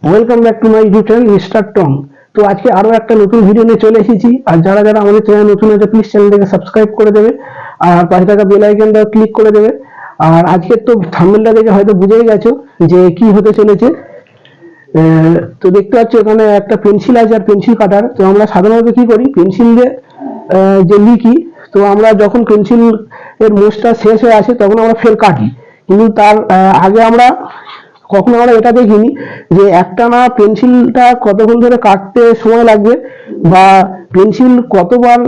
Welcome back to my YouTube channel mister টং। তো আজকে আরো একটা নতুন ভিডিও নিয়ে চলে এসেছি। আর যারা যারা আমাদের চ্যানেল নতুন আছে প্লিজ চ্যানেলটাকে সাবস্ক্রাইব করে দেবে আর পাশে থাকা বেল আইকনটা ক্লিক করে দেবে। আর আজকে তো থাম্বনেলটা দেখে হয়তো বুঝেই গেছো যে কি হতে চলেছে। তো দেখতে পাচ্ছ এখানে একটা পেন্সিল আছে আর পেন্সিল কাটার। তো আমরা সাধারণত কি করি, পেন্সিল দিয়ে যে লিখি, তো আমরা যখন পেন্সিল এর মোজটা শেষ হয়ে আসে তখন আমরা ফের কাটি। কিন্তু তার আগে আমরা কখনো আমরা এটা দেখিনি যে একটানা পেন্সিলটা কতক্ষণ ধরে কাটতে সময় লাগবে বা পেন্সিল কতবার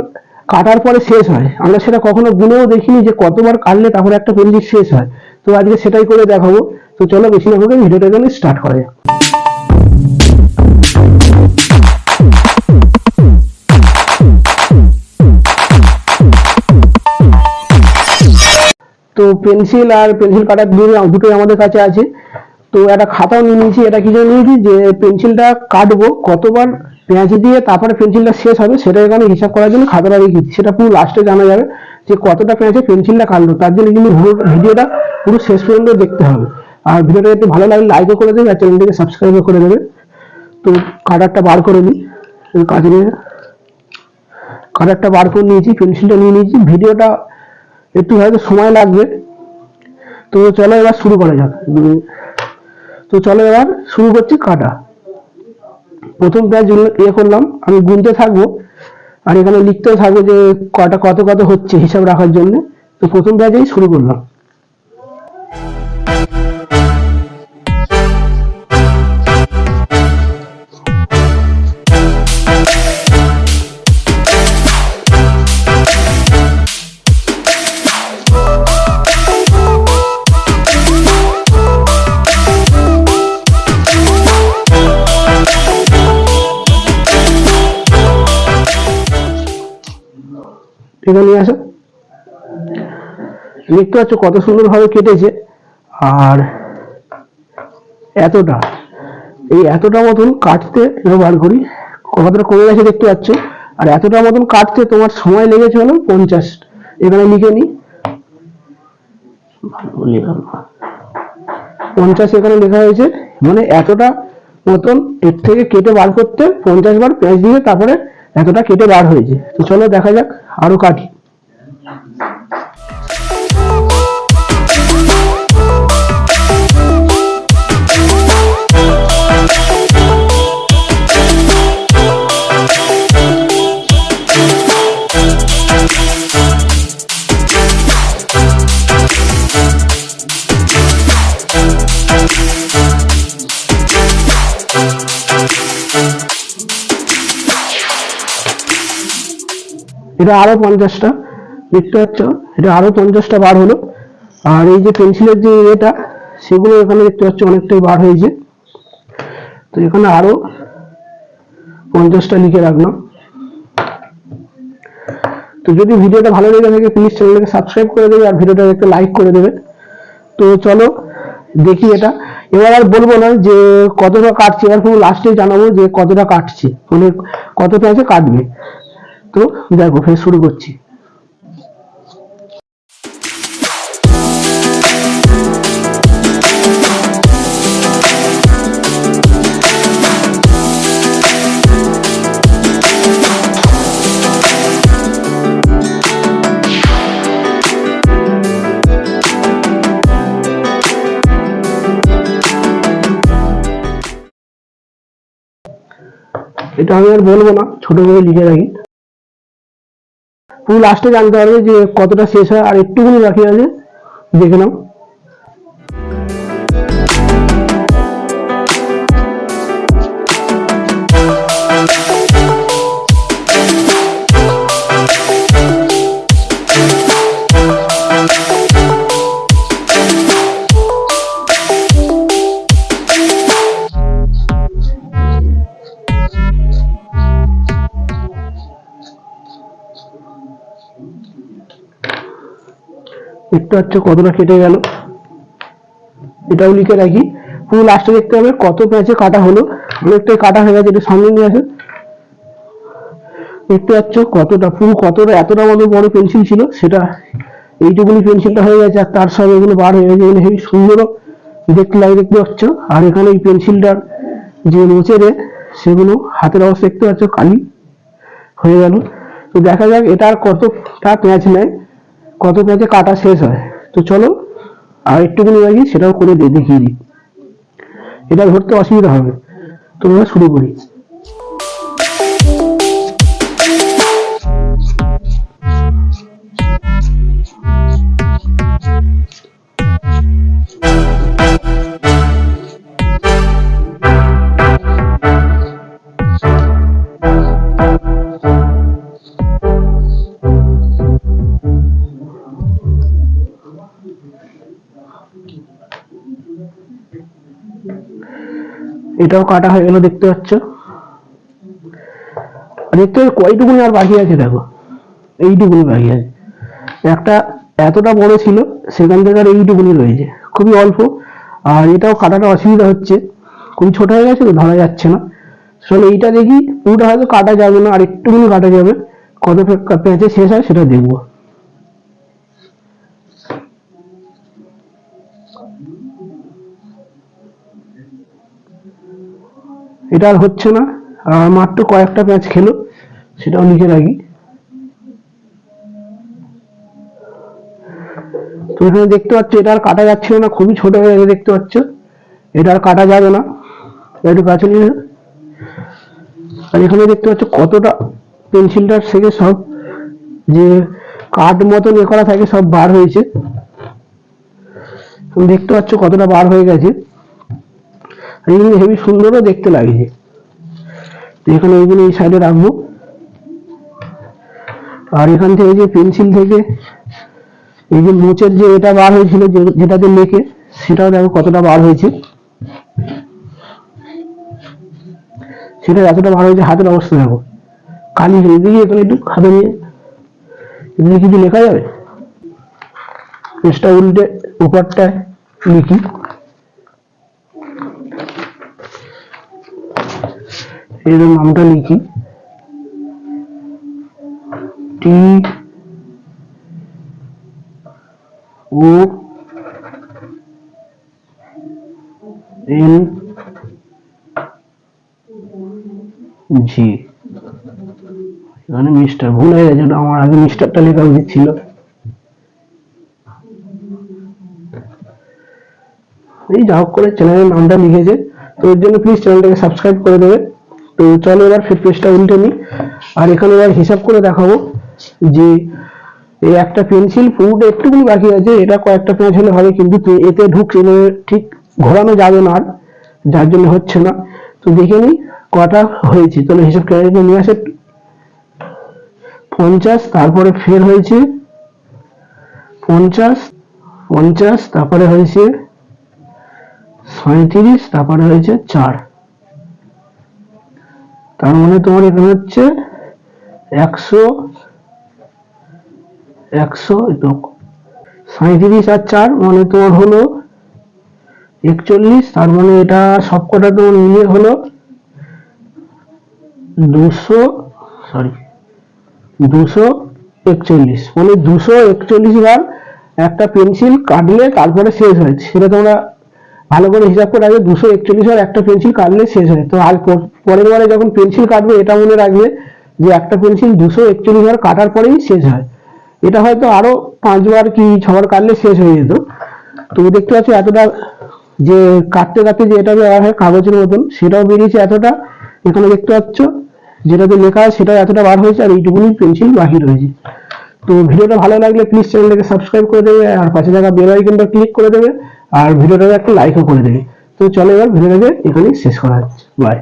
কাটার পরে শেষ হয়। আমরা সেটা কখনো গুনেও দেখিনি যে কতবার কাটলে তারপরে একটা পেন্সিল শেষ হয়। তো আজকে সেটাই করে দেখাবো। তো চলো বেশি না হোক ভিডিওটা এখানে স্টার্ট করা যাক। তো পেন্সিল আর পেন্সিল কাটার দুটোই আমাদের কাছে আছে। তো একটা খাতাও নিয়ে নিয়েছি। এটা কি জন্য নিয়েছি, যে পেন্সিলটা কাটবো কতবার পেঁয়াজি দিয়ে তারপরে পেন্সিলটা শেষ হবে সেটা এখানে হিসাব করার জন্য খাতাটা রেখেছি। সেটা পুরো লাস্টে জানা যাবে যে কতটা পেঁয়াজে পেন্সিলটা কাটলো। তার জন্য কিন্তু ভিডিওটা পুরো শেষ পর্যন্ত দেখতে হবে। আর ভিডিওটা একটু ভালো লাগলে লাইকও করে দেবে আর চ্যানেলটিকে সাবস্ক্রাইবও করে দেবে। তো কাটারটা বার করে নিই। কাজে কাটারটা বার করে নিয়েছি, পেন্সিলটা নিয়ে নিয়েছি। ভিডিওটা একটু হয়তো সময় লাগবে। তো চলো এবার শুরু করা যাক। তো চলো এবার শুরু করছি কাটা। প্রথম পেঁয়াজ করলাম, আমি গুনতে থাকবো আর এখানে লিখতেও থাকবো যে কটা কত কত হচ্ছে হিসাব রাখার জন্য। তো প্রথম পেঁয়াজেই শুরু করলাম। এখানে নিয়ে আসো, দেখতে পাচ্ছ কত সুন্দর ভাবে কেটেছে। আর এতটা মতন কাটতে বার করি, কতটা কমে গেছে দেখতে পাচ্ছ। আর এতটা মতন কাটতে তোমার সময় লেগেছে হলো 50। এখানে লিখে নি 50 এখানে লেখা হয়েছে। মানে এতটা মতন এর থেকে কেটে বার করতে 50 বার পেঁয়াজ দিয়ে তারপরে এতটা কেটে বার হয়েছে। তো চলো দেখা যাক আরো কাটি। এটা আরো 50টা দেখতে পাচ্ছ, এটা আরো 50টা বার হলো। আর এই যে পেন্সিলের যে এটা সেগুলো এখানে দেখতে পাচ্ছ অনেকটাই বার হয়েছে। তো এখানে আরো 50টা লিখে রাখলাম। তো যদি ভিডিওটা ভালো লেগে থাকে প্লিজ চ্যানেলটাকে সাবস্ক্রাইব করে দেবে আর ভিডিওটাকে একটা লাইক করে দেবে। তো চলো দেখি এটা। এবার আর বলবো না যে কতটা কাটছে, এবার পুরো লাস্টে জানাবো যে কতটা কাটছে, মানে কতটা আছে কাটবে। তো দেখো ফের শুরু করছি। এটা আমি আর বলবো না, ছোট করে লিখে রাখি। পুরো লাস্টে জানতে পারবে যে কতটা শেষ হয়। আর একটুখানি বাকি আছে, দেখে নাও। দেখতে পাচ্ছ কতটা কেটে গেল। এটাও লিখে রাখি। পুরো লাস্টে দেখতে হবে কত পেঁয়াজে কাটা হলো। অনেকটাই কাটা হয়ে গেছে, এটা সামনে নিয়ে আসে। দেখতে পাচ্ছ কতটা, পুরো কতটা, এতটা মতো বড় পেন্সিল ছিল সেটা এইটুকুনি পেন্সিলটা হয়ে গেছে। আর তার সব এগুলো বার হয়ে গেছে, এগুলো হেবি সুন্দরও দেখতে লাগে, দেখতে পাচ্ছ। আর এখানে এই পেন্সিলটার যে মোচেরে সেগুলো হাতের অবস্থা দেখতে পাচ্ছ কালি হয়ে গেল। তো দেখা যাক এটা আর কতটা পেঁয়াজ নেয়, কত পেঁয়াজে কাটা শেষ হয়। তো চলো আর একটুখানি বাকি সেটাও করে দেখিয়ে দিই, এটা ধরতে অসুবিধা হবে। তো আমরা শুরু করি। এটাও কাটা হয়ে গেল দেখতে পাচ্ছ। দেখতে কয়টুকুনি আর বাকি আছে, দেখো এইটুকুনি বাকি আছে। একটা এতটা বড় ছিল সেখান থেকে আর এইটুকুনি রয়েছে, খুবই অল্প। আর এটাও কাটাটা অসুবিধা হচ্ছে, খুবই ছোট হয়ে গেছে তো ধরা যাচ্ছে না। চলো এইটা দেখি, পুরোটা হয়তো কাটা যাবে না, আর একটুকুনি কাটা যাবে। কত পেঁচে শেষ হয় সেটা দেখবো। এটা আর হচ্ছে না, মাত্র কয়েকটা পেঁয়াজ খেলো, সেটাও লিখে রাখি। তো এখানে দেখতে পাচ্ছ এটা আর কাটা যাচ্ছিল না, খুবই ছোট হয়ে গেছে দেখতে পাচ্ছ। এটা আর কাটা যাবে না, একটু কাছে নিয়ে। আর এখানে দেখতে পাচ্ছ কতটা পেন্সিলটার থেকে সব যে কাঠ মতন এ করা থাকে সব বার হয়েছে। তুমি দেখতে পাচ্ছ কতটা বার হয়ে গেছে, এইগুলো হেবি সুন্দরও দেখতে লাগছে। এখানে এইগুলো এই সাইডে রাখবো। আর এখান থেকে যে পেন্সিল থেকে এই যে মোচের যে এটা বার হয়েছিল, যেটাতে লেখে, সেটাও দেখো কতটা বার হয়েছে। সেটা এতটা বার হয়েছে, হাতের অবস্থা দেখো কালি হয়ে গিয়ে। এখানে একটু হাতে নিয়ে এখানে কিছু লেখা যাবে, পেজটা উল্টে উপরটায় লিখি। এর নামটা লিখি, টি ও এন জি। এখানে মিস্টার ভুল হয়ে গেছে, আমার আগে মিস্টারটা লেখা উচিত ছিল। এই যা হোক করে চ্যানেলের নামটা লিখেছে, তো এর জন্য প্লিজ চ্যানেলটাকে সাবস্ক্রাইব করে দেবে। তো চলো এবার পেজটা উল্টে নিই। আর এখানে এবার হিসাব করে দেখাবো যে এই একটা পেন্সিল পুরোটা একটুকুনি বাকি আছে, এটা কয়েকটা পেঁয়াজ হলে হবে, কিন্তু এতে ঢুকছে ঠিক ঘোরানো যাবে না, যার জন্য হচ্ছে না। তো দেখে নিই কটা হয়েছে। তাহলে হিসাব করে নিয়ে আসে 50, তারপরে ফের হয়েছে 50, তারপরে হয়েছে 37, তারপরে হয়েছে 4। তার মানে তোমার এখানে হচ্ছে 100, 37 আর 4 মানে তোমার হলো 41। তার মানে এটা সবকটা তোমার মিলিয়ে হলো 241। মানে 241 বার একটা পেন্সিল কাটলে তারপরে শেষ হয়েছে, সেটা তোমরা ভালো করে হিসাব করে রাখবে। 241 বার একটা পেন্সিল কাটলে শেষ হয়। তো আর পরের বারে যখন পেন্সিল কাটবে এটা মনে রাখবে যে একটা পেন্সিল 241 বার কাটার পরেই শেষ হয়। এটা হয়তো আরো 5 বার কি 6 বার কাটলে শেষ হয়ে যেত। তো দেখতে পাচ্ছি এতটা যে কাটতে কাটতে যে এটা ব্যবহার হয় কাগজের মতন, সেটাও বেরিয়েছে এতটা। এখানে দেখতে পাচ্ছ যেটাতে লেখা আছে সেটা এতটা বার হয়েছে, আর এইটুকুনি পেন্সিল বাকি রয়েছে। তো ভিডিওটা ভালো লাগলে প্লিজ চ্যানেলটাকে সাবস্ক্রাইব করে দেবে, আর পাশে থাকা বেল আইকনটা ক্লিক করে দেবে, আর ভিডিওটাকে একটা লাইকও করে দেবে। তো চলো এবার ভিডিওটাকে এখানেই শেষ করা হচ্ছে। বাই।